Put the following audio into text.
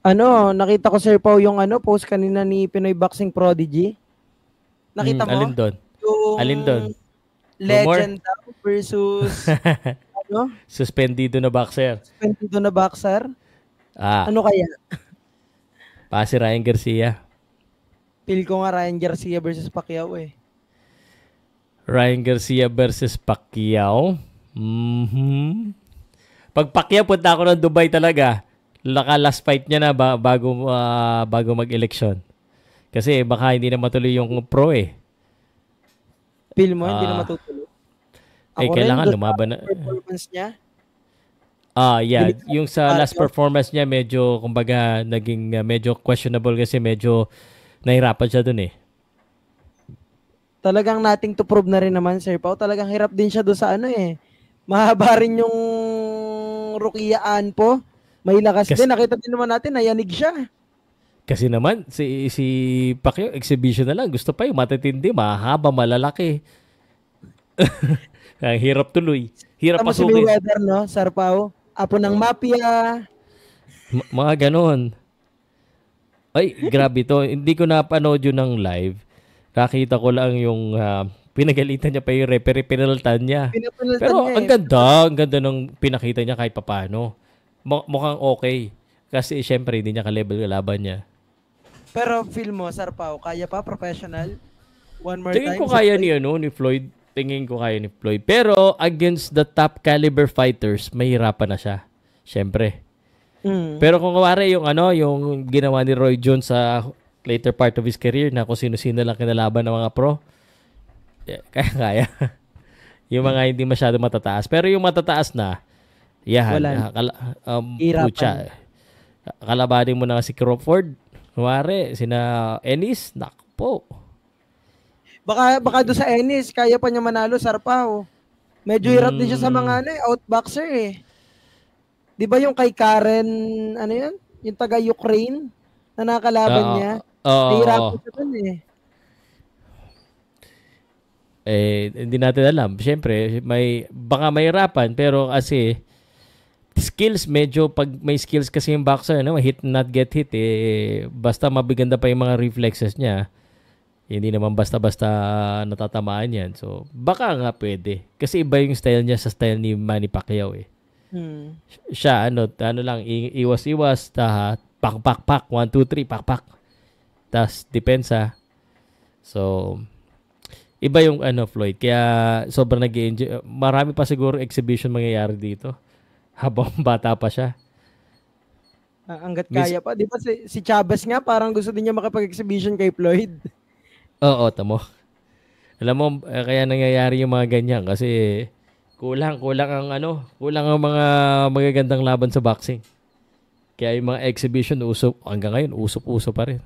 Nakita ko Sir Pao yung post kanina ni Pinoy Boxing Prodigy. Nakita mo? Alin doon? Yung Alin doon? Rumor? legend daw versus ano? Suspendido na boxer. Suspendido na boxer. Ah, Ano kaya? pa si Ryan Garcia. Feel ko nga Ryan Garcia versus Pacquiao eh. Ryan Garcia versus Pacquiao. Mhm. Pag Pacquiao, punta ako ng Dubai talaga. Laka last fight niya na bago mag-eleksyon. Kasi baka hindi na matuloy yung pro eh. Feel mo hindi na Ah, matutuloy. Ako rin kailangan doon sa lumaban na. performance niya. Yeah, Galing sa yung sa last Pacquiao. performance niya medyo kumbaga naging medyo questionable kasi medyo nahirapan siya dun eh. Talagang nating to prove na rin naman Sir Pao. Talagang hirap din siya doon sa Mahaba rin yung Rukia Anpo. May lakas din. Kasi Nakita din naman natin, nayanig siya. kasi naman si Pacquiao exhibition na lang, gusto pa yung matitindi, mahaba, malalaki. Ang hirap tuloy. Hirap Tama si pasukin. Mayweather, no? Sir Pao. Apo ng mafia. Mga ganon. Ay, grabe to. Hindi ko napanood yun ng live. Nakita ko lang yung pinagalitan niya pa yung referee, pinaltan niya. Pinapalitan Pero niya eh. ang ganda ng pinakita niya kahit papano. Mukhang okay. Kasi syempre, hindi niya ka-level kalaban niya. Pero feel mo, Sir Pao, kaya pa professional? One more Tingin time, ko Sir kaya Floyd. ni Floyd. Tingin ko kaya ni Floyd. Pero against the top caliber fighters, mahirapan na siya. Syempre. Mm. Pero kung kumare yung ginawa ni Roy Jones sa later part of his career na kung sino-sino lang kinalaban ng mga pro, kaya. Yung mga hindi masyado matataas. Pero yung matataas na, yahan, Wala na. Hirapan. pucha, kalabanin mo na si Crawford, kumare, sina Ennis, nakpo. Baka doon sa Ennis, kaya pa niya manalo, Sir Pao. Medyo hirap din siya sa Mm, mga outboxer eh. Di ba yung kay Karen, ano yun? Yung taga-Ukraine na nakalaban oo, niya? oo, Nahirapan siya dun eh. hindi natin alam. Siyempre, baka mahirapan, pero kasi, skills, medyo pag may skills kasi yung boxer, hit not get hit, basta mabiganda pa yung mga reflexes niya, hindi naman basta-basta natatamaan yan. So, baka nga pwede. Kasi iba yung style niya sa style ni Manny Pacquiao eh. Hmm. Siya, ano lang, iwas-iwas, pak, pak, pak, 1, 2, 3, pak, pak. Tas, depensa. So, iba yung Floyd. Kaya, sobrang nag-enjoy. Marami pa siguro exhibition mangyayari dito. Habang bata pa siya. Hanggat Miss, kaya pa. Di ba si Chavez nga parang gusto din niya makapag-exhibition kay Floyd. oo, tamo. Alam mo, kaya nangyayari yung mga ganyan kasi kulang ang mga magagandang laban sa boxing. Kaya yung mga exhibition hanggang ngayon usop-uso pa rin.